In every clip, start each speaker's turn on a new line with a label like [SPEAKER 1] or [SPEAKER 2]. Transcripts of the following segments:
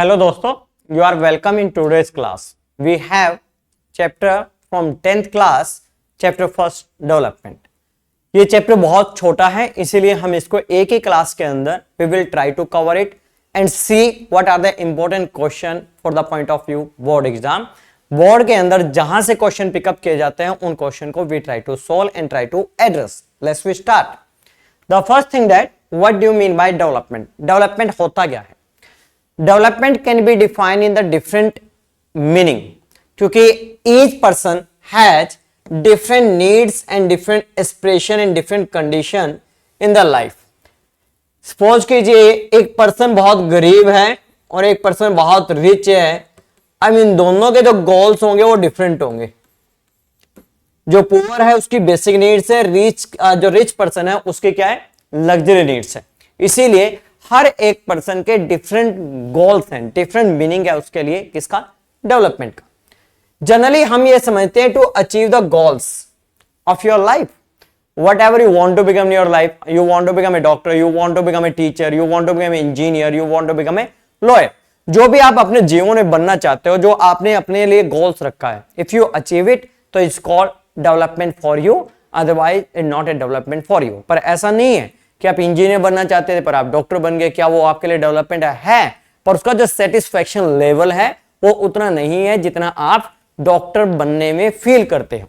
[SPEAKER 1] Hello दोस्तों, you are welcome in today's class. We have chapter from 10th class, chapter first development. ये chapter बहुत छोटा है, इसीलिए हम इसको एक ही क्लास के अंदर we will try to cover it and see what are the important question for the point of view board exam. Board के अंदर जहां से क्वेश्चन पिकअप किए जाते हैं उन क्वेश्चन को we try to solve and try to address. Let's we start. The first thing that what do you mean by development? Development होता क्या है? Development can be defined in the different meaning क्योंकि each person has different needs and different aspiration and different condition in the life. Suppose कीजिए एक person बहुत गरीब है और एक पर्सन बहुत रिच है. I mean दोनों के जो गोल्स होंगे वो डिफरेंट होंगे. जो पुअर है उसकी बेसिक नीड्स है, जो रिच पर्सन है उसके क्या है, लग्जरी नीड्स है. इसीलिए हर एक पर्सन के डिफरेंट गोल्स हैं, डिफरेंट मीनिंग है उसके लिए किसका, डेवलपमेंट का. जनरली हम ये समझते हैं to achieve the goals of your life, whatever you want to become in your life. You want to become a doctor, you want to become a teacher, you want to become an engineer, you want to become a lawyer. जो भी आप अपने जीवन में बनना चाहते हो, जो आपने अपने लिए गोल्स रखा है, इफ यू अचीव इट तो it's called development for you, otherwise it not a development for you. पर ऐसा नहीं है कि आप इंजीनियर बनना चाहते थे पर आप डॉक्टर बन गए, क्या वो आपके लिए डेवलपमेंट है? पर उसका जो सेटिस्फैक्शन लेवल है वो उतना नहीं है जितना आप डॉक्टर बनने में फील करते हो.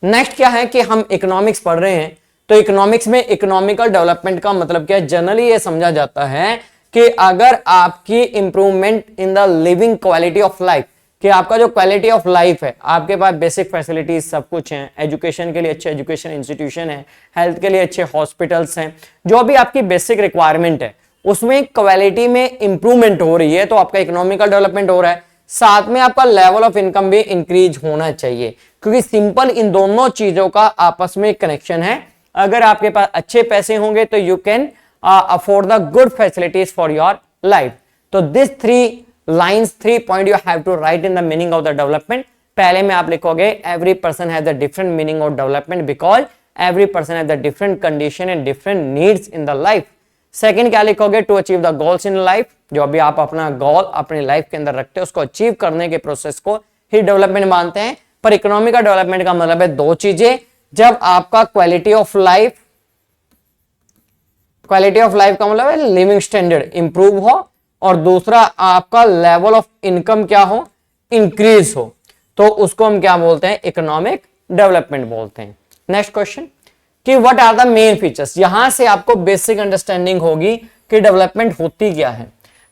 [SPEAKER 1] नेक्स्ट क्या है कि हम इकोनॉमिक्स पढ़ रहे हैं, तो इकोनॉमिक्स में इकोनॉमिकल डेवलपमेंट का मतलब क्या है? जनरली ये समझा जाता है कि अगर आपकी improvement in the living quality of life, कि आपका जो क्वालिटी ऑफ लाइफ है, आपके पास बेसिक फैसिलिटीज सब कुछ हैं, एजुकेशन के लिए अच्छे एजुकेशन इंस्टीट्यूशन है, हेल्थ के लिए अच्छे हॉस्पिटल्स हैं, जो भी आपकी बेसिक रिक्वायरमेंट है उसमें क्वालिटी में इंप्रूवमेंट हो रही है, तो आपका इकोनॉमिकल डेवलपमेंट हो रहा है. साथ में आपका लेवल ऑफ इनकम भी इंक्रीज होना चाहिए, क्योंकि सिंपल इन दोनों चीजों का आपस में कनेक्शन है. अगर आपके पास अच्छे पैसे होंगे तो you can afford the good facilities for your life. तो this three lines 3 point you have to write in the meaning of the development. पहले में आप लिखोगे every person has a different meaning of development because every person has a different condition and different needs in the life. Second क्या लिखोगे? to achieve the goals in life. जो भी आप अपना गोल अपनी लाइफ के अंदर रखते हो उसको अचीव करने के प्रोसेस को ही डेवलपमेंट मानते हैं. पर इकोनॉमिक का डेवलपमेंट का मतलब है दो चीजें. जब आपका क्वालिटी ऑफ लाइफ का मतलब है लिविंग स्टैंडर्ड इंप्रूव हो, और दूसरा आपका लेवल ऑफ इनकम क्या हो, इंक्रीज हो, तो उसको हम क्या बोलते हैं? इकोनॉमिक डेवलपमेंट बोलते हैं. नेक्स्ट क्वेश्चन कि what are the main features. यहां से आपको बेसिक अंडरस्टैंडिंग होगी कि डेवलपमेंट होती क्या है.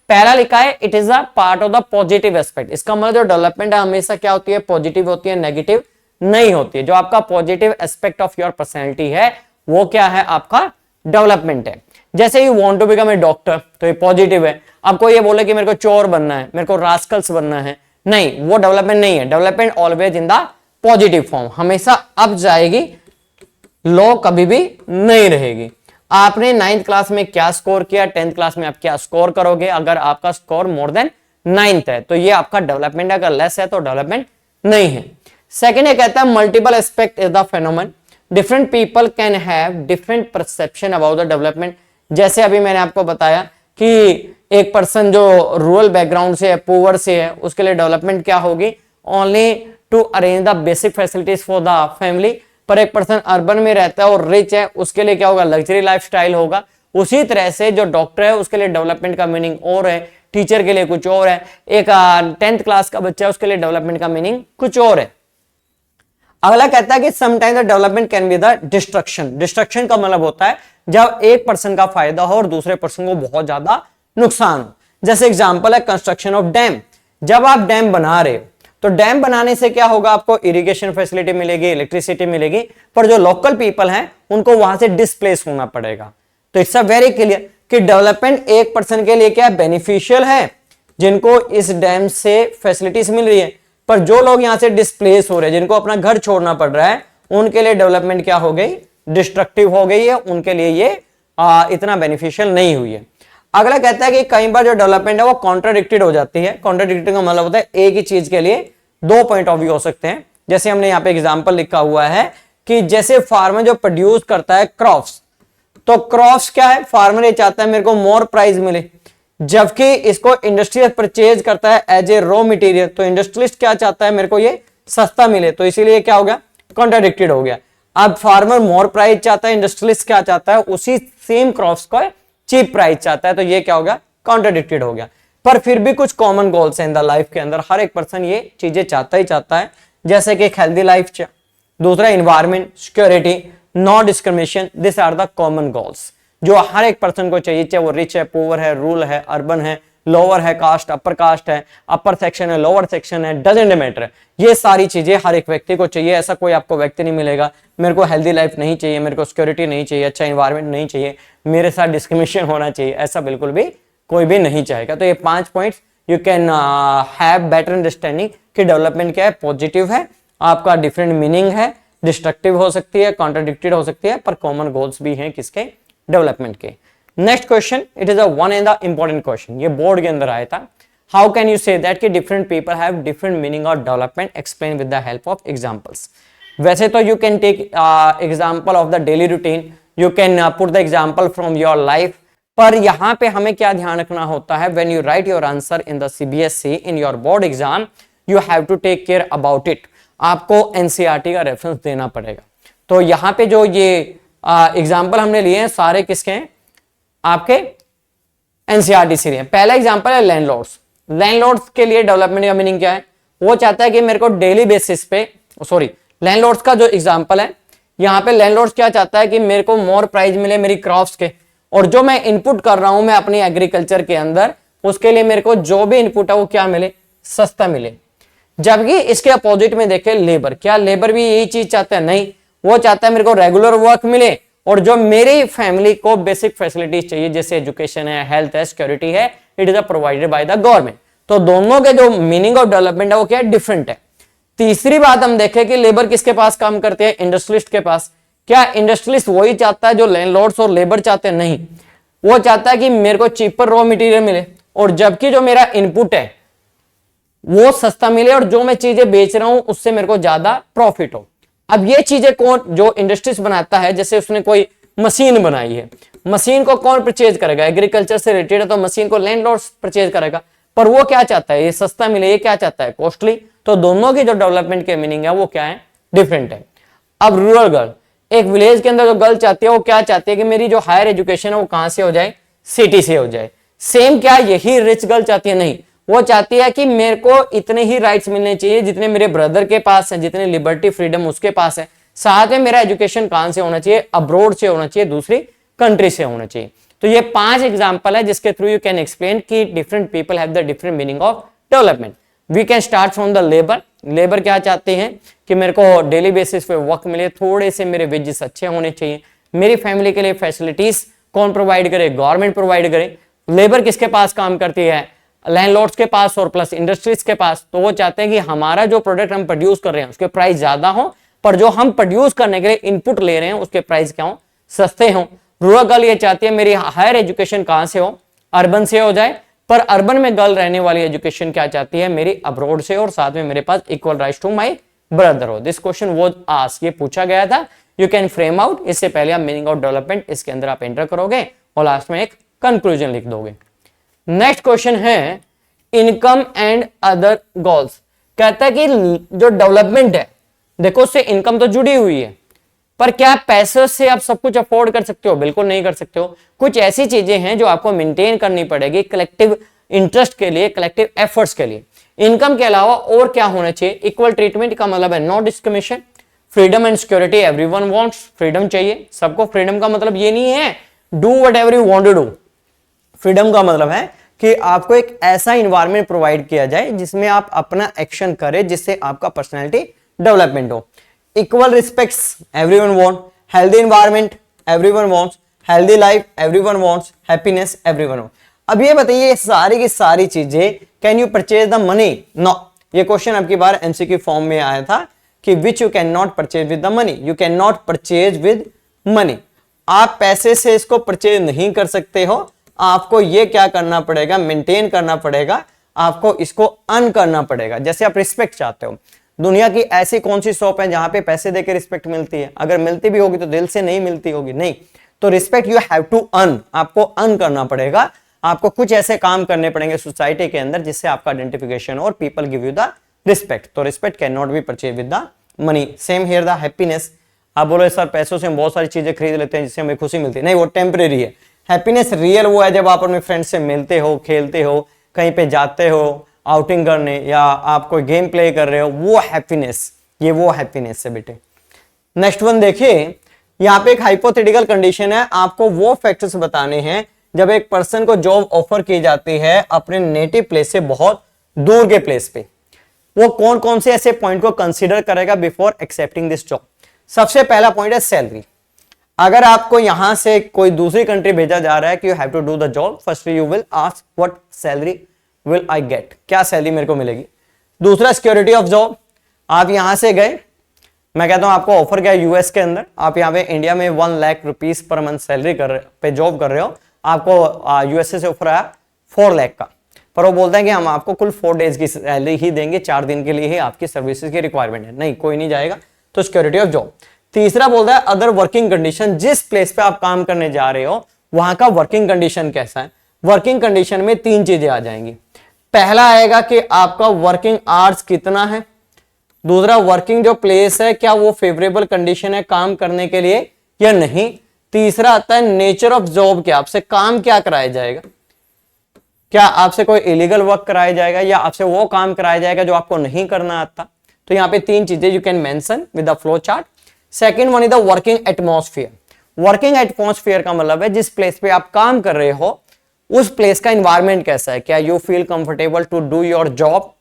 [SPEAKER 1] पहला लिखा है it is a part of the positive aspect. इसका मतलब जो डेवलपमेंट है हमेशा क्या होती है? पॉजिटिव होती है, नेगेटिव नहीं होती है. जो आपका positive aspect of your personality है वो क्या है? आपका डेवलपमेंट है. जैसे you want to become a doctor तो ये पॉजिटिव है. आपको ये बोले कि मेरे को चोर बनना है, मेरे को रास्कल्स बनना है, नहीं, वो डेवलपमेंट नहीं है. Development always in the positive form, हमेशा अप जाएगी, लो कभी भी नहीं रहेगी. आपने 9th क्लास में क्या स्कोर किया, 10th क्लास में आप क्या स्कोर करोगे? अगर आपका स्कोर मोर देन 9th है तो ये आपका डेवलपमेंट है, अगर लेस है तो डेवलपमेंट नहीं है. सेकेंड ये कहता है multiple aspect is the फेनोमेन. Different people can have different perception about the development. जैसे अभी मैंने आपको बताया कि एक पर्सन जो रूरल बैकग्राउंड से है, पुअर से है, उसके लिए डेवलपमेंट क्या होगी? Only to arrange the basic facilities for the family. पर एक पर्सन अर्बन में रहता है और रिच है, उसके लिए क्या होगा? लग्जरी लाइफस्टाइल होगा. उसी तरह से जो डॉक्टर है उसके लिए डेवलपमेंट का मीनिंग और है, टीचर के लिए कुछ और है, एक 10th क्लास का बच्चा है उसके लिए डेवलपमेंट का मीनिंग कुछ और है. अगला कहता है कि sometimes the development can be the destruction. Destruction का मतलब होता है जब एक पर्सन का फायदा हो और दूसरे पर्सन को बहुत ज्यादा नुकसान हो. जैसे एग्जांपल है कंस्ट्रक्शन ऑफ डैम. जब आप डैम बना रहे हो तो डैम बनाने से क्या होगा? आपको इरिगेशन फैसिलिटी मिलेगी, इलेक्ट्रिसिटी मिलेगी, पर जो लोकल पीपल हैं उनको वहां से डिस्प्लेस होना पड़ेगा. तो इट्स अ वेरी क्लियर कि डेवलपमेंट एक पर्सन के लिए क्या बेनिफिशियल है, जिनको इस डैम से फैसिलिटीज मिल रही है, पर जो लोग यहां से डिस्प्लेस हो रहे हैं, जिनको अपना घर छोड़ना पड़ रहा है, उनके लिए डेवलपमेंट क्या हो गई? डिस्ट्रक्टिव हो गई है. उनके लिए ये इतना बेनिफिशियल नहीं हुई है. अगला कहता है कि कई बार जो डेवलपमेंट है वो कॉन्ट्राडिक्टेड हो जाती है. कॉन्ट्राडिक्टेड का मतलब होता है एक ही चीज के लिए दो पॉइंट ऑफ व्यू हो सकते हैं. जैसे हमने यहाँ पे एग्जांपल लिखा हुआ है कि जैसे फार्मर जो प्रोड्यूस करता है क्रॉप्स, तो क्रॉप्स क्या है? फार्मर ये चाहता है मेरे को मोर प्राइस मिले. जबकि इसको इंडस्ट्रियलिस्ट परचेज करता है एज ए रॉ मटेरियल। तो इंडस्ट्रियलिस्ट क्या चाहता है, मेरे को ये सस्ता मिले, तो इसीलिए क्या हो गया, कॉन्ट्राडिक्टेड हो गया। अब फार्मर मोर प्राइस चाहता है, इंडस्ट्रियलिस्ट क्या चाहता है, उसी सेम क्रॉप्स को चीप प्राइस चाहता है, तो ये क्या हो गया, कॉन्ट्राडिक्टेड हो गया। पर फिर भी कुछ कॉमन गोल्स हैं इन द लाइफ के अंदर, हर एक पर्सन ये चीजें चाहता ही चाहता है, जैसे कि एक हेल्दी लाइफ, दूसरा environment, security, no discrimination, this are the common goals जो हर एक पर्सन को चाहिए, चाहे वो रिच है, पुअर है, रूरल है, अर्बन है, लोअर है कास्ट, कास्ट है, अपर सेक्शन है, लोअर सेक्शन है, डजंट मैटर। ये सारी चीजें हर एक व्यक्ति को चाहिए। ऐसा कोई आपको व्यक्ति नहीं मिलेगा मेरे को हेल्दी लाइफ नहीं चाहिए, मेरे को सिक्योरिटी नहीं चाहिए, अच्छा इन्वायरमेंट नहीं चाहिए, मेरे साथ डिस्क्रिमिनेशन होना चाहिए, ऐसा बिल्कुल भी कोई भी नहीं चाहेगा। तो ये 5 points you can have better understanding कि डेवलपमेंट क्या है, पॉजिटिव है, आपका डिफरेंट मीनिंग है, डिस्ट्रक्टिव हो सकती है, कॉन्ट्राडिक्टेड हो सकती है, पर कॉमन गोल्स भी हैं किसके, डेवलपमेंट के। Next question, it is a one and the important question, ये बोर्ड के अंदर आया था। How can you say that कि different people have different meaning of development, explain with the help of examples. वैसे तो you can take example of the daily routine, you can put the example from your life, पर यहां पे हमें क्या ध्यान रखना होता है, when you write your answer in the CBSE in your board exam, you have to take care about it, आपको एनसीईआरटी का रेफरेंस देना पड़ेगा। तो यहाँ पे जो ये एग्जाम्पल हमने लिए हैं सारे किसके हैं, आपके एनसीईआरटी से लिए। पहला एग्जाम्पल है लैंडलॉर्ड्स। लैंडलॉर्ड्स के लिए डेवलपमेंट का मीनिंग क्या है, वो चाहता है कि मेरे को डेली बेसिस पे, सॉरी लैंडलॉर्ड्स का जो एग्जाम्पल है यहाँ पे, लैंडलॉर्ड्स क्या चाहता है कि मेरे को मोर प्राइस मिले मेरी क्रॉप्स के, और जो मैं इनपुट कर रहा हूं मैं अपनी एग्रीकल्चर के अंदर, उसके लिए मेरे को जो भी इनपुट है वो क्या मिले, सस्ता मिले। जबकि इसके अपोजिट में देखें लेबर, क्या लेबर भी यही चीज चाहता है, नहीं, वो चाहता है मेरे को रेगुलर वर्क मिले और जो मेरी फैमिली को बेसिक फैसिलिटीज चाहिए, जैसे एजुकेशन है, हेल्थ है, सिक्योरिटी है, it is provided by the government. तो दोनों के जो मीनिंग ऑफ डेवलपमेंट है वो क्या है, डिफरेंट है। तीसरी बात हम देखें कि लेबर किसके पास काम करते हैं, इंडस्ट्रियलिस्ट के पास। क्या इंडस्ट्रियलिस्ट वही चाहता है जो लैंडलॉर्ड्स और लेबर चाहते हैं, नहीं, वो चाहता है कि मेरे को चीपर रॉ मटेरियल मिले, और जबकि जो मेरा इनपुट है वो सस्ता मिले, और जो मैं चीजें बेच रहा हूं उससे मेरे को ज्यादा प्रॉफिट हो। अब ये चीजें कौन, जो इंडस्ट्रीज बनाता है, जैसे उसने कोई मशीन बनाई है, मशीन को कौन परचेज करेगा, एग्रीकल्चर से रिलेटेड है तो मशीन को लैंडलॉर्ड परचेज करेगा, पर वो क्या चाहता है, ये सस्ता मिले, ये क्या चाहता है, कॉस्टली। तो दोनों की जो डेवलपमेंट के मीनिंग है वो क्या है, डिफरेंट है। अब रूरल गर्ल, एक विलेज के अंदर जो गर्ल चाहती है वो क्या चाहती है कि मेरी जो हायर एजुकेशन है वो कहां से हो जाए, सिटी से हो जाए। सेम क्या यही रिच गर्ल चाहती है, नहीं, वो चाहती है कि मेरे को इतने ही राइट्स मिलने चाहिए जितने मेरे ब्रदर के पास है, जितने लिबर्टी फ्रीडम उसके पास है। साथ में मेरा एजुकेशन कहां से होना चाहिए, अब्रोड से होना चाहिए, दूसरी कंट्री से होना चाहिए। तो ये 5 एग्जांपल है जिसके थ्रू यू कैन एक्सप्लेन कि different people have the different meaning of development. We can start from the labour. Labour क्या चाहते हैं कि मेरे को डेली बेसिस पे वर्क मिले, थोड़े से मेरे वेजेस अच्छे होने चाहिए, मेरी फैमिली के लिए फैसिलिटीज कौन प्रोवाइड करे, गवर्नमेंट प्रोवाइड करे। लेबर किसके पास काम करती है, लैंडलॉर्ड्स के पास और प्लस इंडस्ट्रीज के पास। तो वो चाहते हैं कि हमारा जो प्रोडक्ट हम प्रोड्यूस कर रहे हैं उसके प्राइस ज्यादा हो, पर जो हम प्रोड्यूस करने के लिए इनपुट ले रहे हैं उसके प्राइस क्या हो, सस्ते हो। रूरल गर्ल ये चाहती है मेरी हायर एजुकेशन कहां से हो, अर्बन से हो जाए, पर अर्बन में गर्ल रहने वाली एजुकेशन क्या चाहती है, मेरी अब्रोड से, और साथ में मेरे पास equal rights to my brother हो। दिस क्वेश्चन वाज आस्क्ड, ये पूछा गया था। यू कैन फ्रेम आउट, इससे पहले आप मीनिंग ऑफ डेवलपमेंट इसके अंदर आप एंटर करोगे और लास्ट में एक कंक्लूजन लिख दोगे। नेक्स्ट क्वेश्चन है इनकम एंड अदर गोल्स। कहता है कि जो डेवलपमेंट है, देखो उससे इनकम तो जुड़ी हुई है, पर क्या पैसे से आप सब कुछ अफोर्ड कर सकते हो, बिल्कुल नहीं कर सकते हो। कुछ ऐसी चीजें हैं जो आपको मेंटेन करनी पड़ेगी कलेक्टिव इंटरेस्ट के लिए, कलेक्टिव एफर्ट्स के लिए। इनकम के अलावा और क्या होना चाहिए, इक्वल ट्रीटमेंट का मतलब है no discrimination, freedom and security, everyone wants, freedom चाहिए सबको। फ्रीडम का मतलब ये नहीं है do whatever you want to do, freedom का मतलब है कि आपको एक ऐसा इन्वायरमेंट प्रोवाइड किया जाए जिसमें आप अपना एक्शन करें, जिससे आपका पर्सनैलिटी डेवलपमेंट हो। Equal respects, everyone want, healthy environment, everyone wants, healthy life, everyone wants, happiness, everyone wants. अब ये बताइए सारी की सारी चीजें, can you purchase the money, no. ये क्वेश्चन आपकी बार एमसीक्यू फॉर्म में आया था कि which you can not purchase with the money, you can not purchase with money. आप पैसे से इसको परचेज नहीं कर सकते हो, आपको ये क्या करना पड़ेगा, मेंटेन करना पड़ेगा, आपको इसको अर्न करना पड़ेगा। जैसे आप रिस्पेक्ट चाहते हो, दुनिया की ऐसी कौन सी शॉप है जहां पे पैसे देकर रिस्पेक्ट मिलती है, अगर मिलती भी होगी तो दिल से नहीं मिलती होगी, नहीं। तो respect you have to earn, आपको अर्न करना पड़ेगा। आपको कुछ ऐसे काम करने पड़ेंगे सोसाइटी के अंदर जिससे आपका आइडेंटिफिकेशन और people give you the respect. तो respect can not be purchase with the money. Same here the happiness. आप बोलो सर पैसों से हम बहुत सारी चीजें खरीद लेते हैं जिससे हमें खुशी मिलती है, नहीं, वो टेम्परेरी है। हैप्पीनेस रियल वो है जब आप अपने फ्रेंड से मिलते हो, खेलते हो, कहीं पे जाते हो आउटिंग करने, या आप कोई गेम प्ले कर रहे हो, वो हैप्पीनेस, ये वो हैप्पीनेस है बेटे। नेक्स्ट वन देखिए, यहाँ पे एक हाइपोथेटिकल कंडीशन है, आपको वो फैक्टर्स बताने हैं जब एक पर्सन को जॉब ऑफर की जाती है अपने नेटिव प्लेस से बहुत दूर के प्लेस पे, वो कौन कौन से ऐसे पॉइंट को कंसीडर करेगा बिफोर एक्सेप्टिंग दिस जॉब। सबसे पहला पॉइंट है सैलरी। अगर आपको यहां से कोई दूसरी कंट्री भेजा जा रहा है कि you have to do the job, firstly you will ask what salary will I get, क्या सैलरी मेरे को मिलेगी। दूसरा सिक्योरिटी ऑफ जॉब। आप यहां से गए, मैं कहता हूं आपको ऑफर क्या है यूएस के अंदर, आप यहाँ पे इंडिया में 1 lakh rupees per month salary पे जॉब कर रहे हो, आपको यूएसए से ऑफर आया 4 लाख का, पर वो बोलते हैं कि हम आपको कुल 4 डेज की सैलरी ही देंगे, 4 दिन के लिए ही आपकी सर्विसेज की रिक्वायरमेंट है, नहीं कोई नहीं जाएगा, तो सिक्योरिटी ऑफ जॉब। तीसरा बोलता है अदर वर्किंग कंडीशन, जिस प्लेस पे आप काम करने जा रहे हो वहां का वर्किंग कंडीशन कैसा है। वर्किंग कंडीशन में 3 चीजें आ जाएंगी। पहला आएगा कि आपका वर्किंग आवर्स कितना है, दूसरा वर्किंग जो प्लेस है क्या वो फेवरेबल कंडीशन है काम करने के लिए या नहीं, तीसरा आता है नेचर ऑफ जॉब, क्या आपसे काम क्या कराया जाएगा, क्या आपसे कोई इलीगल वर्क कराया जाएगा या आपसे वो काम कराया जाएगा जो आपको नहीं करना आता। तो यहाँ पे 3 चीजें you can mention with the flow chart. Second one is the working atmosphere. Working atmosphere का मतलब है जिस प्लेस पे आप काम कर रहे हो उस प्लेस का एनवायरमेंट कैसा है, क्या you feel comfortable to do your job,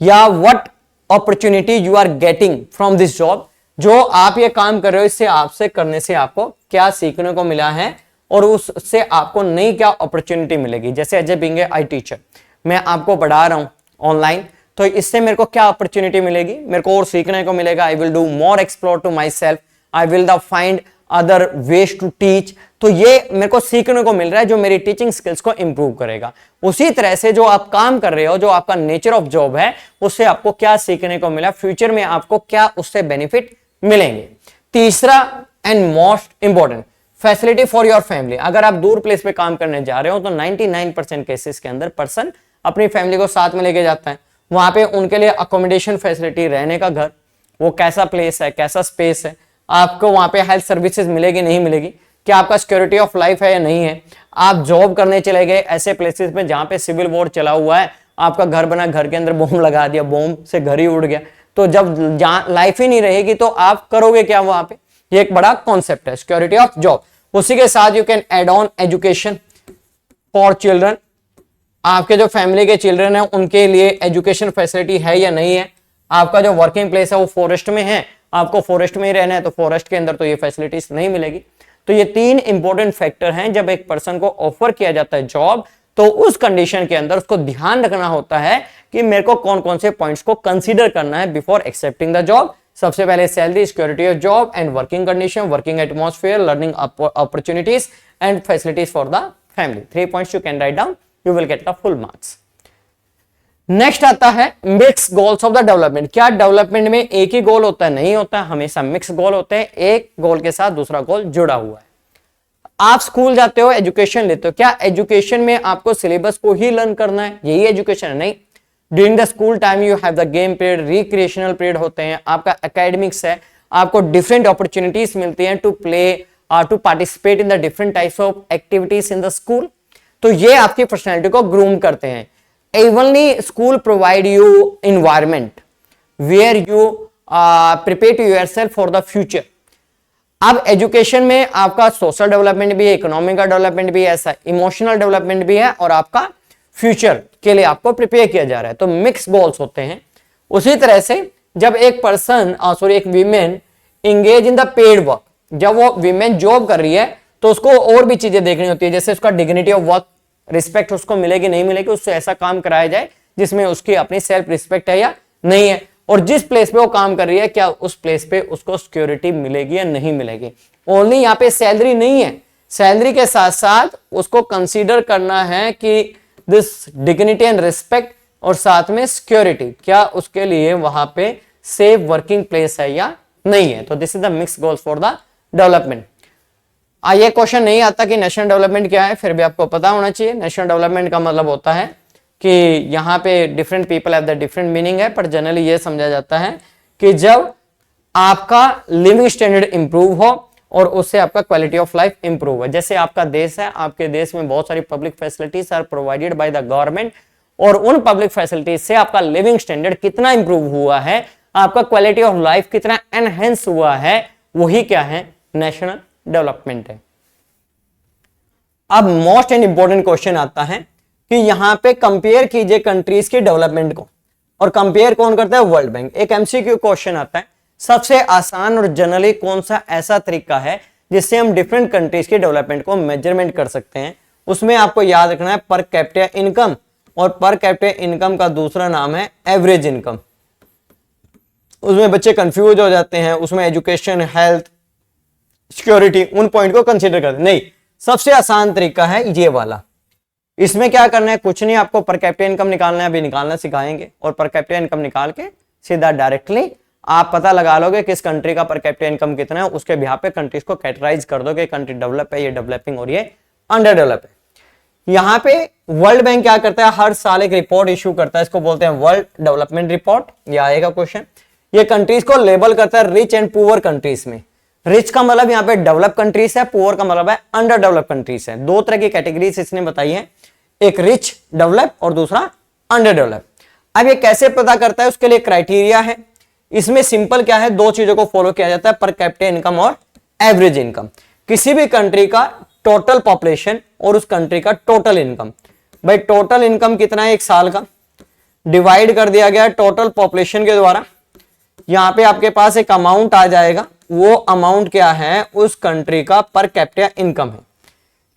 [SPEAKER 1] या what opportunity you are getting from this job, जो आप ये काम कर रहे हो इससे आपसे करने से आपको क्या सीखने को मिला है और उससे आपको नई क्या अपॉर्चुनिटी मिलेगी। जैसे as a being a I teacher, मैं आपको पढ़ा रहा हूं ऑनलाइन, तो इससे मेरे को क्या अपॉर्चुनिटी मिलेगी, मेरे को और सीखने को मिलेगा। I will do more explore to myself, I will the find other ways to teach, तो ये मेरे को सीखने को मिल रहा है जो मेरी टीचिंग स्किल्स को इंप्रूव करेगा। उसी तरह से जो आप काम कर रहे हो, जो आपका नेचर ऑफ जॉब है, उससे आपको क्या सीखने को मिला, फ्यूचर में आपको क्या उससे बेनिफिट मिलेंगे। तीसरा and most important, facility for your family. अगर आप दूर प्लेस पे काम करने जा रहे हो तो 99% केसेस के अंदर पर्सन अपनी फैमिली को साथ में लेके जाता है। वहां पे उनके लिए अकोमोडेशन फैसिलिटी, रहने का घर, वो कैसा प्लेस है, कैसा स्पेस है, आपको वहां पे हेल्थ सर्विसेज मिलेगी नहीं मिलेगी, क्या आपका सिक्योरिटी ऑफ लाइफ है या नहीं है। आप जॉब करने चले गए ऐसे प्लेसेस में जहां पे सिविल वॉर चला हुआ है, आपका घर बना, घर के अंदर बॉम्ब लगा दिया, बॉम्ब से घर ही उड़ गया, तो जब जहां लाइफ ही नहीं रहेगी तो आप करोगे क्या वहां पे। ये एक बड़ा कॉन्सेप्ट है सिक्योरिटी ऑफ जॉब। उसी के साथ you can add on education for children. आपके जो फैमिली के चिल्ड्रन है उनके लिए एजुकेशन फैसिलिटी है या नहीं है। आपका जो वर्किंग प्लेस है वो फॉरेस्ट में है, आपको फॉरेस्ट में ही रहना है, तो फॉरेस्ट के अंदर तो ये फैसिलिटीज नहीं मिलेगी। तो ये 3 इंपॉर्टेंट फैक्टर हैं जब एक पर्सन को ऑफर किया जाता है जॉब, तो उस कंडीशन के अंदर उसको ध्यान रखना होता है कि मेरे को कौन कौन से पॉइंट्स को कंसीडर करना है बिफोर एक्सेप्टिंग द जॉब। सबसे पहले salary, security of job and working condition, working atmosphere, learning opportunities and facilities for the family. 3 points you can write down, you will get the full marks. Next आता है mix goals of the development. क्या development में एक ही गोल होता है? नहीं होता, हमेशा मिक्स गोल होते हैं, एक गोल के साथ दूसरा गोल जुड़ा हुआ है। आप स्कूल जाते हो, एजुकेशन लेते हो, क्या एजुकेशन में आपको सिलेबस को ही लर्न करना है, यही एजुकेशन है? नहीं। During the school time you have the game period, recreational period होते हैं, आपका एकेडमिक्स है, आपको डिफरेंट अपॉर्चुनिटीज मिलती हैं to play to participate in the different types of activities in the school. तो ये आपकी पर्सनैलिटी को ग्रूम करते हैं। Evenly school provide you environment where you prepare to yourself for the future। अब एजुकेशन में आपका सोशल डेवलपमेंट भी है, इकोनॉमिक का डेवलपमेंट भी है, ऐसा इमोशनल डेवलपमेंट भी है, और आपका फ्यूचर के लिए आपको प्रिपेयर किया जा रहा है, तो मिक्स गोल्स होते हैं। उसी तरह से जब एक पर्सन एक women engage in the paid work, जब वो वीमेन जॉब कर रही है तो उसको और भी चीजें देखनी होती है, जैसे उसका डिग्निटी ऑफ वर्क, रिस्पेक्ट उसको मिलेगी नहीं मिलेगी, उससे ऐसा काम कराया जाए जिसमें उसकी अपनी सेल्फ रिस्पेक्ट है या नहीं है, और जिस प्लेस पे वो काम कर रही है क्या उस प्लेस पे उसको सिक्योरिटी मिलेगी या नहीं मिलेगी। ओनली यहाँ पे सैलरी नहीं है, सैलरी के साथ साथ उसको कंसीडर करना है कि दिस डिग्निटी एंड रिस्पेक्ट, और साथ में सिक्योरिटी, क्या उसके लिए वहां पे सेफ वर्किंग प्लेस है या नहीं है। तो this is the mix goals for the development. ये क्वेश्चन नहीं आता कि नेशनल डेवलपमेंट क्या है, फिर भी आपको पता होना चाहिए। नेशनल डेवलपमेंट का मतलब होता है कि यहाँ पे different people have the different meaning है, पर जनरली ये समझा जाता है कि जब आपका लिविंग स्टैंडर्ड इंप्रूव हो और उससे आपका क्वालिटी ऑफ लाइफ इंप्रूव हो। जैसे आपका देश है, आपके देश में बहुत सारी public facilities are provided by the government, और उन पब्लिक फैसिलिटीज से आपका लिविंग स्टैंडर्ड कितना इंप्रूव हुआ है, आपका क्वालिटी ऑफ लाइफ कितना एनहेंस हुआ है, वही क्या है, नेशनल डेवलपमेंट है। अब मोस्ट एंड इंपॉर्टेंट क्वेश्चन आता है कि यहां पे कंपेयर कीजिए कंट्रीज के डेवलपमेंट को, और कंपेयर कौन करता है, वर्ल्ड बैंक। एक एमसीक्यू क्वेश्चन आता है, सबसे आसान और जनरली कौन सा ऐसा तरीका है जिससे हम डिफरेंट कंट्रीज के डेवलपमेंट को मेजरमेंट कर सकते हैं। उसमें आपको याद रखना है पर कैपिटा इनकम, और पर कैपिटा इनकम का दूसरा नाम है एवरेज इनकम। उसमें बच्चे कंफ्यूज हो जाते हैं, उसमें एजुकेशन, हेल्थ, सिक्योरिटी, उन पॉइंट को कंसीडर करते नहीं। सबसे आसान तरीका है ये वाला। इसमें क्या करना है, कुछ नहीं, आपको पर कैपिटा इनकम निकालना है, अभी निकालना सिखाएंगे, और पर कैपिटा इनकम निकाल के सीधा डायरेक्टली आप पता लगा लोगे किस कंट्री का पर कैपिटा इनकम कितना है, उसके बिहाफ पे कंट्रीज को कैटेगराइज कर दोगे, कंट्री डेवलप है, ये डेवलपिंग और ये अंडर डेवलप है। यहाँ पे वर्ल्ड बैंक क्या करता है, हर साल एक रिपोर्ट इश्यू करता है, इसको बोलते हैं वर्ल्ड डेवलपमेंट रिपोर्ट। ये आएगा क्वेश्चन। ये कंट्रीज को लेबल करता है रिच एंड पुअर कंट्रीज में। रिच का मतलब यहाँ पे डेवलप कंट्रीज है, पुअर का मतलब है अंडर डेवलप कंट्रीज है। दो तरह की कैटेगरीज इसने बताई है, एक रिच डेवलप और दूसरा अंडर डेवलप। अब ये कैसे पता करता है, उसके लिए क्राइटेरिया है। इसमें सिंपल क्या है, दो चीजों को फॉलो किया जाता है, पर कैपिटा इनकम और एवरेज इनकम। किसी भी कंट्री का टोटल पॉपुलेशन और उस कंट्री का टोटल इनकम। भाई टोटल इनकम कितना है एक साल का, डिवाइड कर दिया गया टोटल पॉपुलेशन के द्वारा। यहां पे आपके पास एक अमाउंट आ जाएगा, वो अमाउंट क्या है, उस कंट्री का पर कैपिटा इनकम है।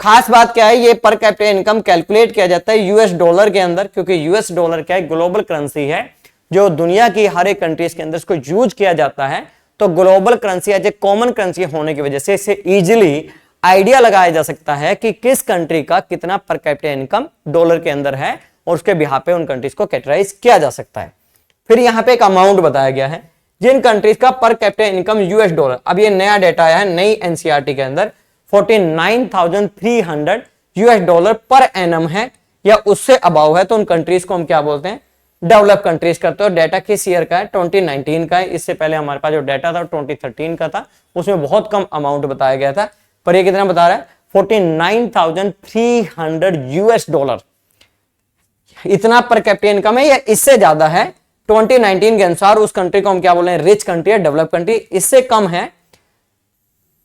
[SPEAKER 1] खास बात क्या है, ये पर कैपिटा इनकम कैलकुलेट किया जाता है यूएस डॉलर के अंदर, क्योंकि यूएस डॉलर क्या है, ग्लोबल करेंसी है जो दुनिया की हर एक कंट्रीज के अंदर इसको यूज किया जाता है। तो global currency as a common currency होने की वजह से इसे इजीली आइडिया लगाया जा सकता है कि किस कंट्री का कितना पर कैपिटा इनकम डॉलर के अंदर है, और उसके बिहाफ पे उन कंट्रीज को कैटेगराइज किया जा सकता है। फिर यहाँ पे एक अमाउंट बताया गया है, जिन कंट्रीज का per capita income US dollar, अब ये नया डेटा आया है नई एनसीईआरटी के अंदर, 49,300 यूएस डॉलर पर एनम है या उससे अबाव है, तो उन कंट्रीज को हम क्या बोलते हैं, डेवलप कंट्रीज करते हो। डेटा किस ईयर का है, 2019 का है। इससे पहले हमारे पास जो डेटा था 2013 का था, उसमें बहुत कम अमाउंट बताया गया था, पर ये कितना बता रहा है, 49,300 यूएस डॉलर। इतना पर कैपिटा इनकम है या इससे ज्यादा है 2019 के अनुसार, उस कंट्री को हम क्या बोल रहे हैं, रिच कंट्री है, डेवलप कंट्री। इससे कम है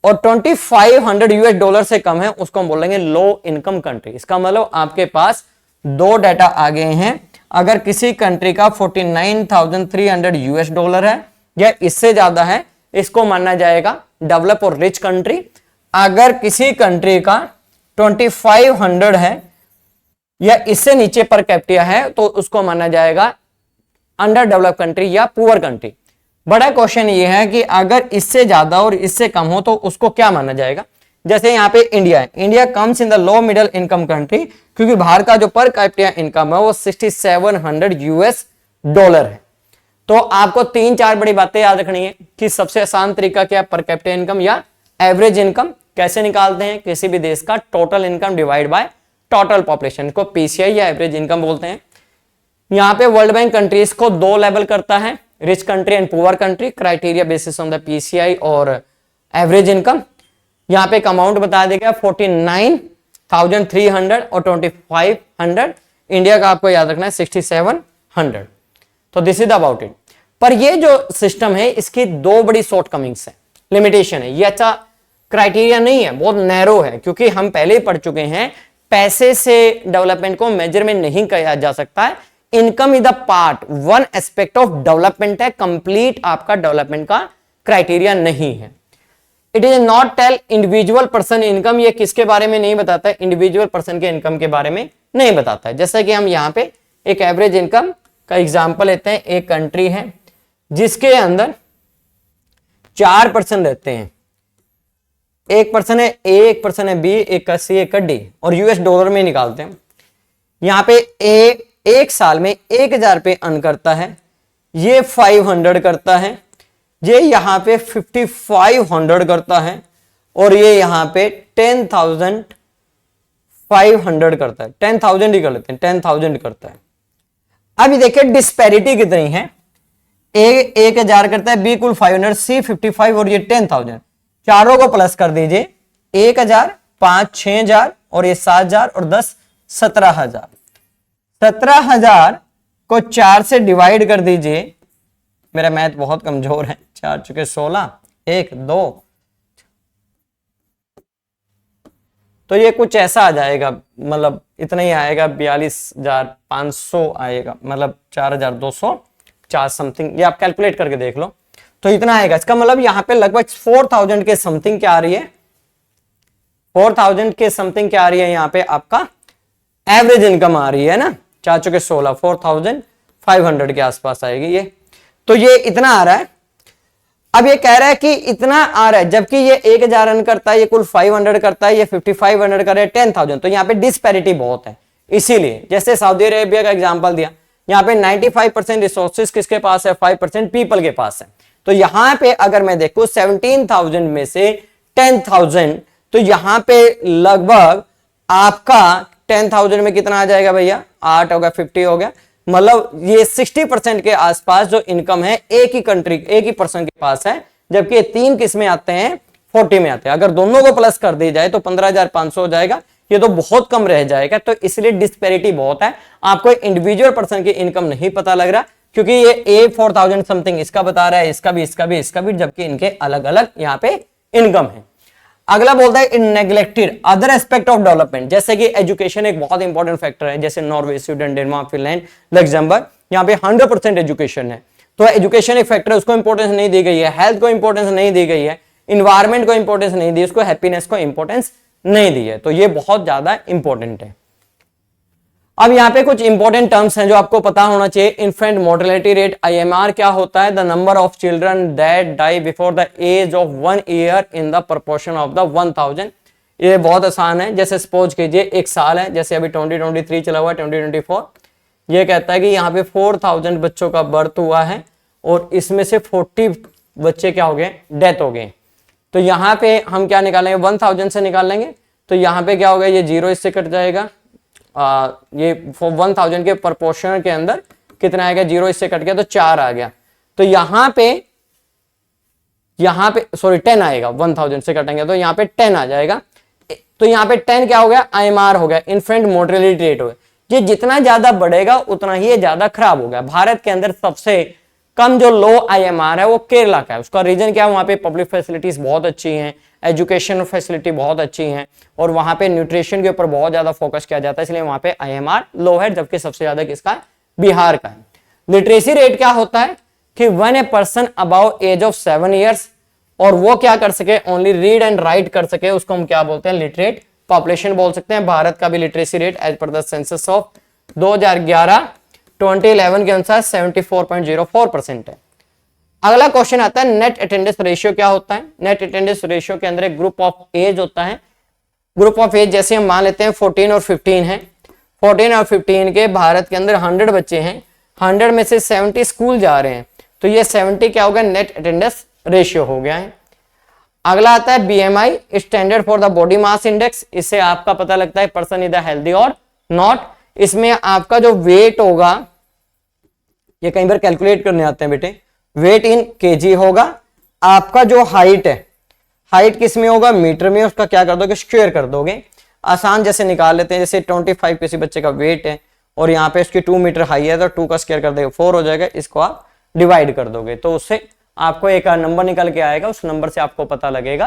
[SPEAKER 1] और 2500 यूएस डॉलर से कम है, उसको हम बोलेंगे लो इनकम कंट्री। इसका मतलब आपके पास दो डाटा आ गए हैं। अगर किसी कंट्री का 49,300 यूएस डॉलर है या इससे ज्यादा है, इसको माना जाएगा डेवलप और रिच कंट्री। अगर किसी कंट्री का 2500 है या इससे नीचे पर कैपिटा है, तो उसको माना जाएगा अंडर डेवलप कंट्री या पुअर कंट्री। बड़ा क्वेश्चन ये है कि अगर इससे ज्यादा और इससे कम हो तो उसको क्या माना जाएगा। जैसे यहाँ पे इंडिया है, India comes in the low middle income country, क्योंकि बाहर का जो पर कैपिटा इनकम है वो 6700 यूएस डॉलर है। तो आपको तीन चार बड़ी बातें याद रखनी है कि सबसे आसान तरीका क्या है, पर कैपिटा इनकम या एवरेज इनकम कैसे निकालते हैं, किसी भी देश का total income divide by total population को पीसीआई या एवरेज इनकम बोलते हैं। यहाँ पे वर्ल्ड बैंक कंट्रीज को दो लेवल करता है, rich country and poor country, criteria basis on the PCI और एवरेज इनकम। यहाँ पे एक अमाउंट बता देगा 49,300 और 2500। इंडिया का आपको याद रखना है 6700। तो दिस इज अबाउट इट। पर ये जो सिस्टम है इसकी दो बड़ी शॉर्टकमिंग्स है, लिमिटेशन है। ये अच्छा क्राइटेरिया नहीं है, बहुत नैरो है, क्योंकि हम पहले ही पढ़ चुके हैं पैसे से डेवलपमेंट को मेजरमेंट नहीं किया जा सकता है। Income is the part, one aspect of development है, कंप्लीट आपका डेवलपमेंट का क्राइटेरिया नहीं है। It is not tell individual person income, ये किसके बारे में नहीं बताता है, इंडिविजुअल पर्सन के इनकम के बारे में नहीं बताता है। जैसे कि हम यहाँ पे एक एवरेज इनकम का एग्जांपल लेते हैं। एक कंट्री है जिसके अंदर 4 पर्सन रहते हैं, एक पर्सन है ए, एक पर्सन है बी, एक का सी, एक का डी, और यूएस डॉलर में निकालते हैं। यहाँ पे ए एक साल में 1000 रुपये अर्न करता है, ये 500 करता है, ये यहाँ पे 5500 करता है, और ये यहाँ पे 10,500 करता है, 10,000 ही कर लेते हैं, 10,000 करता है। अभी देखिए डिस्पैरिटी कितनी है, ए 1,000 करता है, बी कुल 500, सी 55 और ये 10,000। चारों को प्लस कर दीजिए, 1,000, 5, 6,000 और ये 7,000 और 10, 17,000। 17,000 को 4 से डिवाइड कर दीजिए, मेरा मैथ बहुत कमजोर है, 4 चुके 16, 1 2, तो ये कुछ ऐसा आ जाएगा, मतलब इतना ही आएगा, 42,500 आएगा, मतलब 4,204 समथिंग, ये आप कैलकुलेट करके देख लो तो इतना आएगा। इसका मतलब यहाँ पे लगभग 4,000 के समथिंग क्या आ रही है, 4,000 के समथिंग क्या आ रही है, यहाँ पे आपका एवरेज इनकम आ रही है ना, 4 चुके 16, 4,500 के आसपास आएगी ये, तो ये इतना आ रहा है। अब ये कह रहा है कि इतना आ रहा है, जबकि ये 1,000 रन करता है, ये कुल 500 करता है, ये 5500 कर रहा है, 10,000, तो यहाँ पे डिस्पैरिटी बहुत है। इसीलिए जैसे सऊदी अरेबिया का एग्जांपल दिया, यहाँ पे 95% रिसोर्सेज किसके पास है, 5% पीपल के पास है। तो यहाँ पे अगर मैं देखूं 17,000 में से 10,000, तो यहाँ पे लगभग आपका 10,000 में कितना आ जाएगा भैया, 8 हो गया, 50 हो गया, मतलब ये 60% के आसपास जो इनकम है एक ही कंट्री, एक ही पर्सन के पास है, जबकि ये 3 किस में आते हैं, 40 में आते हैं। अगर दोनों को प्लस कर दी जाए तो 15,500 हो जाएगा, ये तो बहुत कम रह जाएगा। तो इसलिए डिस्पैरिटी बहुत है, आपको इंडिविजुअल पर्सन की इनकम नहीं पता लग रहा, क्योंकि ये ए 4,000 समथिंग इसका बता रहा है, इसका भी, इसका भी, इसका भी, जबकि इनके अलग अलग यहाँ पे इनकम है। अगला बोलता है in neglected other aspect of development, जैसे कि एजुकेशन एक बहुत इंपॉर्टेंट फैक्टर है, जैसे Norway, Sweden, Denmark, Finland, Luxembourg, यहाँ पे 100% एजुकेशन है, तो एजुकेशन एक फैक्टर है, उसको इंपॉर्टेंस नहीं दी गई है, हेल्थ को इंपॉर्टेंस नहीं दी गई है, इन्वायरमेंट को इंपॉर्टेंस नहीं दी, उसको हैप्पीनेस को इंपॉर्टेंस नहीं दी है, तो ये बहुत ज्यादा इंपॉर्टेंट है। अब यहाँ पे कुछ इंपॉर्टेंट टर्म्स हैं जो आपको पता होना चाहिए। इन्फेंट मोर्टेलिटी रेट, IMR क्या होता है, the number of children that die before the age of 1 year in the proportion of the 1,000। ये बहुत आसान है, जैसे सपोज कीजिए 1 साल है, जैसे अभी 2023 चला हुआ है, 2024, ये कहता है कि यहाँ पे 4,000 बच्चों का बर्थ हुआ है और इसमें से 40 बच्चे क्या हो गए, डेथ हो गए। तो यहाँ पे हम क्या निकालेंगे, 1,000 से निकाल लेंगे, तो यहाँ पे क्या होगा, ये 0 इससे कट जाएगा, ये 1,000 के प्रोपोर्शन के अंदर कितना आएगा, 0 इससे कट गया तो 4 आ गया, तो यहाँ पे सॉरी 10 आएगा, 1,000 से कटेंगे तो यहाँ पे 10 आ जाएगा। तो यहाँ पे 10 क्या हो गया, IMR हो गया, इन्फेंट मोर्टेलिटी रेट हो गया। ये जितना ज्यादा बढ़ेगा उतना ही ये ज्यादा खराब हो गया। भारत के अंदर सबसे कम जो लो IMR है वो केरला का है। उसका रीजन क्या है, वहां पे पब्लिक फैसिलिटीज बहुत अच्छी हैं, एजुकेशन फैसिलिटी बहुत अच्छी हैं और वहां पे न्यूट्रिशन के ऊपर बहुत ज्यादा फोकस किया जाता है, इसलिए वहां पे IMR लो है, जबकि सबसे ज्यादा किसका है, बिहार का है। लिटरेसी रेट क्या होता है कि when a person about age of 7 years और वो क्या कर सके, ओनली रीड एंड राइट कर सके, उसको हम क्या बोलते हैं, लिटरेट पॉपुलेशन बोल सकते हैं। भारत का भी literacy rate as per the census of 2011 के अनुसार 74.04% है। अगला क्वेश्चन आता है नेट अटेंडेंस रेशियो क्या होता है। नेट अटेंडेंस रेशियो के अंदर एक ग्रुप ऑफ एज होता है। ग्रुप ऑफ एज जैसे हम मान लेते हैं 14 और 15 है, 14 और 15 के भारत के अंदर 100 बच्चे हैं, 100 में से 70 स्कूल जा रहे हैं, तो ये 70 क्या हो गया, नेट अटेंडेंस रेशियो हो गया है। अगला आता है BMI, standard for the body mass index. इससे आपका पता लगता है पर्सन इज हेल्दी और नॉट। इसमें आपका जो वेट होगा, ये कई बार कैलकुलेट करने आते हैं बेटे, वेट इन केजी होगा। आपका जो हाइट है, हाइट किस में होगा, मीटर में, उसका क्या कर दोगे, स्क्वायर कर दोगे। आसान जैसे निकाल लेते हैं, जैसे 25 किसी बच्चे का वेट है और यहाँ पे उसकी 2 मीटर हाई है, तो 2 का स्क्वायर कर देगा 4 हो जाएगा, इसको आप डिवाइड कर दोगे तो उससे आपको एक नंबर निकल के आएगा। उस नंबर से आपको पता लगेगा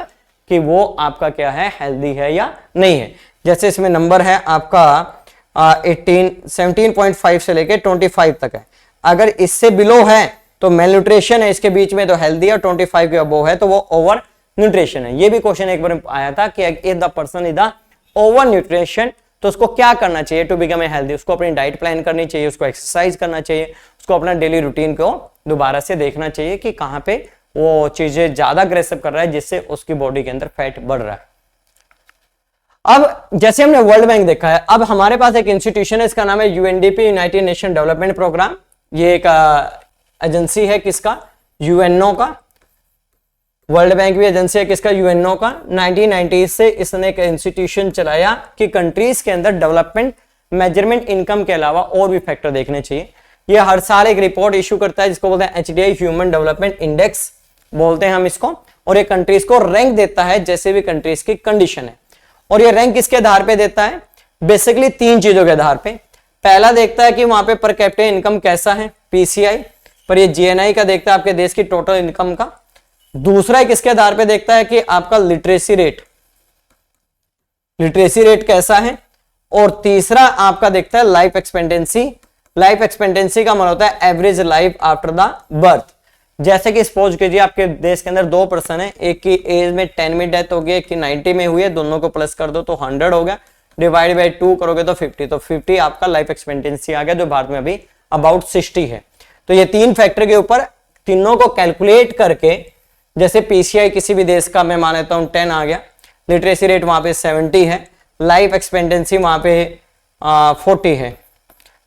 [SPEAKER 1] कि वो आपका क्या है, हेल्दी है या नहीं है। जैसे इसमें नंबर है आपका 17.5 से लेके 25 तक है। अगर इससे बिलो है तो मेल न्यूट्रिशन है, इसके बीच में तो हेल्दी है, और 25 के अबव है तो वो ओवर न्यूट्रिशन है। ये भी क्वेश्चन एक बार आया था कि if the person is the over nutrition तो उसको क्या करना चाहिए टू बिकम ए हेल्दी। उसको अपनी डाइट प्लान करनी चाहिए, उसको एक्सरसाइज करना चाहिए, उसको अपना डेली रूटीन को दोबारा से देखना चाहिए कि कहाँ पे वो चीजें ज्यादा अग्रेसिव कर रहा है जिससे उसकी बॉडी के अंदर फैट बढ़ रहा है। अब जैसे हमने वर्ल्ड बैंक देखा है, अब हमारे पास एक इंस्टीट्यूशन है, इसका नाम है UNDP, United Nation Development Programme. ये एक एजेंसी है किसका, UNO का। वर्ल्ड बैंक भी एजेंसी है किसका, यूएनओ का। 1990 से इसने एक इंस्टीट्यूशन चलाया कि कंट्रीज के अंदर डेवलपमेंट मेजरमेंट इनकम के अलावा और भी फैक्टर देखने चाहिए। ये हर साल एक रिपोर्ट इशू करता है जिसको बोलते हैं एचडीआई ह्यूमन डेवलपमेंट इंडेक्स बोलते हैं हम इसको, और ये कंट्रीज को रैंक देता है जैसे भी कंट्रीज की कंडीशन है। और ये रैंक किसके आधार पे देता है, बेसिकली 3 चीजों के आधार पे। पहला देखता है कि वहां पे पर कैपिटा इनकम कैसा है, पीसीआई, पर ये जीएनआई का देखता है आपके देश की टोटल इनकम का। दूसरा किसके आधार पे देखता है कि आपका लिटरेसी रेट कैसा है। और तीसरा आपका देखता है लाइफ एक्सपेक्टेंसी। लाइफ एक्सपेक्टेंसी का मतलब होता है average life after the birth. जैसे कि सपोज कीजिए आपके देश के अंदर 2 पर्सन है, एक की एज में 10 में डेथ हो गई, एक की 90 में हुई है, दोनों को प्लस कर दो तो 100 हो गया, डिवाइड बाई 2 करोगे तो 50, तो 50 आपका लाइफ एक्सपेक्टेंसी आ गया, जो भारत में अभी अबाउट 60 है। तो ये 3 फैक्टर के ऊपर तीनों को कैलकुलेट करके, जैसे पीसीआई किसी भी देश का मैं मान लेता हूं 10 आ गया, लिटरेसी रेट वहां पे 70 है, लाइफ एक्सपेक्टेंसी वहां पे 40 है,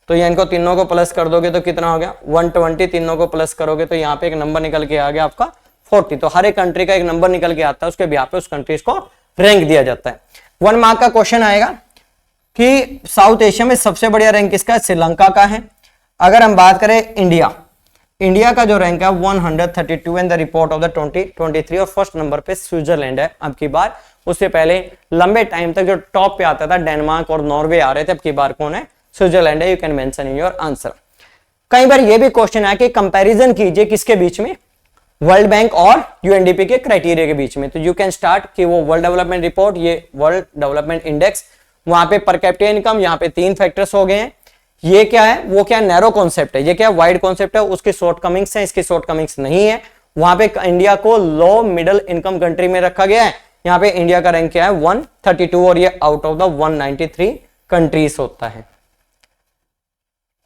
[SPEAKER 1] तो ये इनको तीनों को प्लस कर दोगे तो कितना हो गया 120, तीनों को प्लस करोगे तो यहाँ पे एक नंबर निकल के आ गया आपका 40। तो हर एक कंट्री का एक नंबर निकल के आता है, उसके बिहाफ पे उस कंट्रीज को रैंक दिया जाता है। 1 मार्क का क्वेश्चन आएगा कि साउथ एशिया में सबसे बढ़िया रैंक किसका है, श्रीलंका का है। अगर हम बात करें इंडिया का जो रैंक है 132 in the report of the 2023, और फर्स्ट नंबर पे स्विट्जरलैंड है अब की बार। उससे पहले लंबे टाइम तक जो टॉप पे आता था डेनमार्क और नॉर्वे आ रहे थे, अब की बार कौन है, स्विट्जरलैंड है। You can mention in your answer. कई बार ये भी क्वेश्चन है कि कंपैरिजन कीजिए किसके बीच में, वर्ल्ड बैंक और यूएनडीपी के क्राइटेरिया के बीच में। तो यू कैन स्टार्ट कि वो वर्ल्ड डेवलपमेंट रिपोर्ट, ये वर्ल्ड डेवलपमेंट इंडेक्स, वहां पे पर कैपिटा इनकम, यहाँ पे 3 फैक्टर्स हो गए हैं। ये क्या है, वो क्या नैरो कॉन्सेप्ट है, ये क्या वाइड कॉन्सेप्ट है, उसकी शॉर्ट कमिंग्स है, इसकी शॉर्ट कमिंग्स नहीं है। वहां पे इंडिया को लो मिडिल इनकम कंट्री में रखा गया है, यहाँ पे इंडिया का रैंक क्या है 132, और ये आउट ऑफ द 193 कंट्रीज होता है।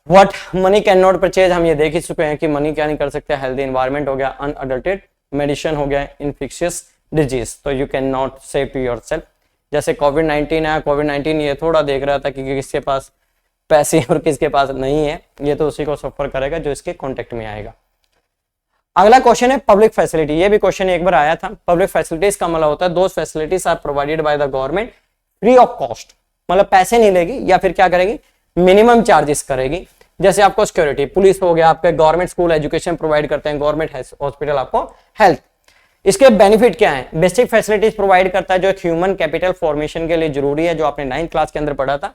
[SPEAKER 1] What money can not purchase, हम ये देख ही चुके हैं कि मनी क्या नहीं कर सकते, हेल्दी एनवायरमेंट हो गया, अनअडल्टेड मेडिसिन हो गया, इन्फेक्शियस डिजीज, तो you can not save to yourself. जैसे कोविड-19 है, कोविड-19 ये थोड़ा देख रहा था कि किसके पास पैसे और किसके पास नहीं है, ये तो उसी को सफर करेगा जो इसके कॉन्टेक्ट में आएगा। अगला क्वेश्चन है पब्लिक फैसिलिटी। ये भी क्वेश्चन एक बार आया था। पब्लिक फैसिलिटीज का मतलब होता है those facilities are provided by the government free of cost, मतलब पैसे नहीं लेगी या फिर क्या करेगी, मिनिमम चार्जेस करेगी। जैसे आपको सिक्योरिटी, पुलिस हो गया, आपके गवर्नमेंट स्कूल एजुकेशन प्रोवाइड करते हैं, गवर्नमेंट हॉस्पिटल आपको हेल्थ। इसके बेनिफिट क्या है, बेसिक फैसिलिटीज प्रोवाइड करता है जो एक ह्यूमन कैपिटल फॉर्मेशन के लिए जरूरी है, जो आपने 9th क्लास के अंदर पढ़ा था।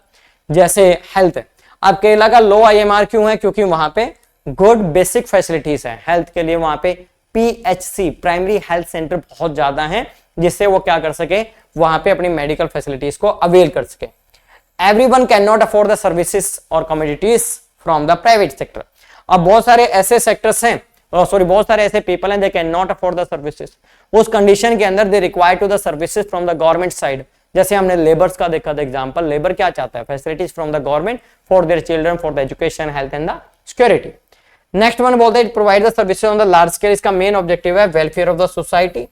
[SPEAKER 1] जैसे हेल्थ, अब केरला का लो आईएमआर क्यों है, क्योंकि वहां पे गुड बेसिक फैसिलिटीज है हेल्थ के लिए। वहां पे पीएचसी प्राइमरी हेल्थ सेंटर बहुत ज्यादा है, जिससे वो क्या कर सके, वहां पे अपनी मेडिकल फैसिलिटीज को अवेल कर सके। Everyone can not afford the services और commodities from the private sector. अब बहुत सारे ऐसे सेक्टर्स हैं, बहुत सारे ऐसे पीपल हैं, they can not afford the services. उस कंडीशन के अंदर they require to the services from the government side. जैसे हमने लेबर्स का देखा था एग्जांपल, लेबर क्या चाहता है, facilities from the government for their children, for the education, health and the security. Next one बोलते हैं provide the services on the large scale. इसका मेन ऑब्जेक्टिव है वेलफेयर ऑफ द सोसाइटी,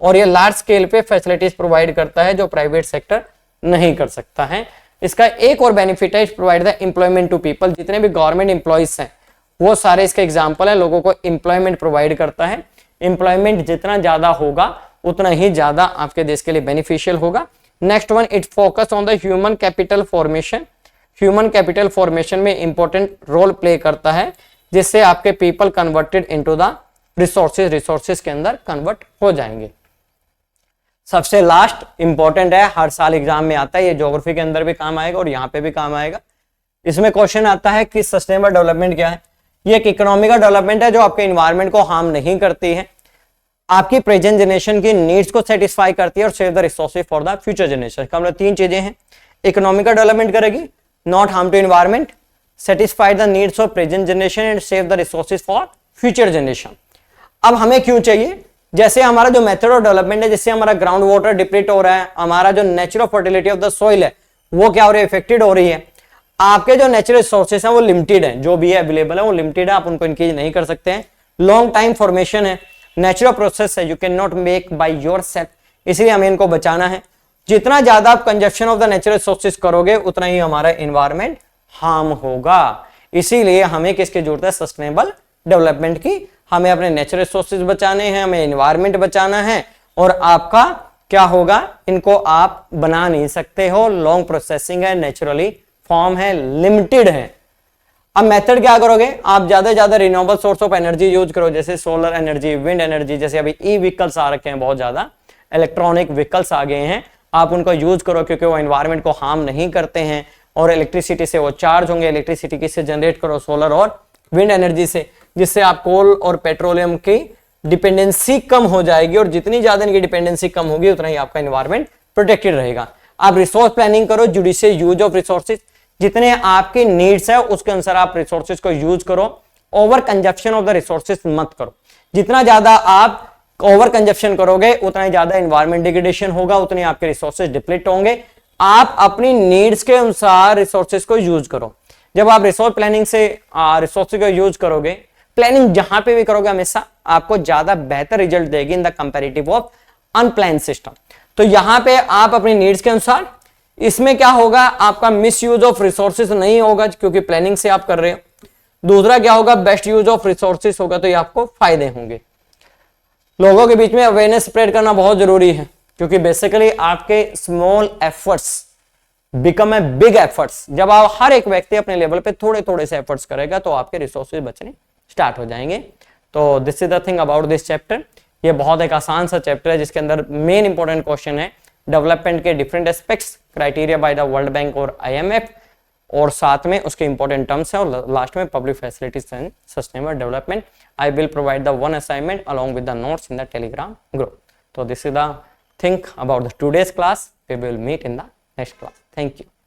[SPEAKER 1] और ये large scale पे facilities provide करता है जो प्राइवेट सेक्टर नहीं कर सकता है। इसका एक और बेनिफिट है, provide the employment to people. जितने भी गवर्नमेंट एम्प्लॉइज हैं वो सारे इसके एग्जाम्पल है, लोगों को एम्प्लॉयमेंट प्रोवाइड करता है। एम्प्लॉयमेंट जितना ज्यादा होगा उतना ही ज्यादा आपके देश के लिए बेनिफिशियल होगा। Next one, it focus on the human capital formation. Human capital formation में इंपॉर्टेंट रोल प्ले करता है, जिससे आपके people converted into the resources के अंदर कन्वर्ट हो जाएंगे। सबसे लास्ट इंपॉर्टेंट है, हर साल एग्जाम में आता है, ये ज्योग्राफी के अंदर भी काम आएगा और यहाँ पे भी काम आएगा। इसमें क्वेश्चन आता है कि सस्टेनेबल डेवलपमेंट क्या है। ये एक इकोनॉमिकल डेवलपमेंट है जो आपके इन्वायरमेंट को हार्म नहीं करती है, आपकी प्रेजेंट जनरेशन की नीड्स को सेटिस्फाई करती है और save the resources for the future generation. का मतलब 3 चीजें हैं, इकोनॉमिकल डेवलपमेंट करेगी, not harm to environment, satisfy the needs of present generation and save the resources for future generation. अब हमें क्यों चाहिए, जैसे हमारा जो मेथड ऑफ डेवलपमेंट है, जिससे हमारा ग्राउंड वाटर डिप्लीट हो रहा है, हमारा जो natural fertility of the soil है वो क्या हो रही है, इफेक्टेड हो रही है। आपके जो नेचुरल रिसोर्सेज हैं वो लिमिटेड है, जो भी है अवेलेबल है वो लिमिटेड है, आप उनको इंक्रीज नहीं कर सकते हैं। लॉन्ग टाइम फॉर्मेशन है, नेचुरल प्रोसेस है, you can not make by yourself, इसलिए हमें इनको बचाना है। जितना ज्यादा आप consumption of the natural resources करोगे उतना ही हमारा एनवायरमेंट हार्म होगा, इसीलिए हमें किसकी जरूरत है, सस्टेनेबल डेवलपमेंट की हमें अपने नेचुरल रिसोर्सेज बचाने हैं, हमें एनवायरमेंट बचाना है, और आपका क्या होगा, इनको आप बना नहीं सकते हो, लॉन्ग प्रोसेसिंग है, नेचुरली फॉर्म है, लिमिटेड है। अब मेथड क्या करोगे, आप ज्यादा से ज्यादा renewable source of energy use करो, जैसे सोलर एनर्जी, विंड एनर्जी, जैसे अभी ई व्हीकल्स आ रखे हैं, बहुत ज्यादा इलेक्ट्रॉनिक व्हीकल्स आ गए हैं, आप उनको यूज करो क्योंकि वो एनवायरमेंट को हार्म नहीं करते हैं और इलेक्ट्रिसिटी से वो चार्ज होंगे। इलेक्ट्रिसिटी किससे जनरेट करो, सोलर और विंड एनर्जी से, जिससे आप कोल और पेट्रोलियम की डिपेंडेंसी कम हो जाएगी, और जितनी ज्यादा इनकी डिपेंडेंसी कम होगी उतना ही आपका एनवायरमेंट प्रोटेक्टेड रहेगा। आप रिसोर्स प्लानिंग करो, जुडिशियस यूज ऑफ रिसोर्सेज, जितने आपकी नीड्स है उसके अनुसार आप रिसोर्सेज को यूज करो। Over consumption of the resources मत करो, जितना ज्यादा आप ओवर कंजप्शन करोगे उतना ही ज्यादा एनवायरमेंट डिग्रेडेशन होगा, उतने आपके रिसोर्सेज डिप्लीट होंगे। आप अपनी नीड्स के अनुसार रिसोर्सेज को यूज करो। जब आप रिसोर्स प्लानिंग से रिसोर्सेज को यूज करोगे, प्लानिंग जहां पे भी करोगे हमेशा आपको ज्यादा बेहतर रिजल्ट देगी in the comparative of unplanned system. तो यहां पे आप अपनी नीड्स के अनुसार, इसमें क्या होगा, आपका मिस यूज ऑफ रिसोर्सेज नहीं होगा क्योंकि प्लानिंग से आप कर रहे हो। दूसरा क्या होगा, बेस्ट यूज ऑफ रिसोर्सेज होगा, तो ये आपको फायदे होंगे। लोगों के बीच में अवेयरनेस स्प्रेड करना बहुत जरूरी है, क्योंकि बेसिकली आपके small efforts become a big efforts. जब आप हर एक व्यक्ति अपने लेवल पे थोड़े थोड़े से एफर्ट्स करेगा तो आपके रिसोर्सेज बचने स्टार्ट हो जाएंगे। तो this is the thing about this chapter. ये बहुत एक आसान सा चैप्टर है जिसके अंदर मेन इंपॉर्टेंट क्वेश्चन है डेवलपमेंट के different aspects, criteria by the world bank और IMF, और साथ में उसके इंपॉर्टेंट टर्म्स है, और लास्ट में public facilities and sustainable development. I will provide the one assignment along with the notes in the Telegram group. So this is the thing about the today's class. We will meet in the next class. Thank you.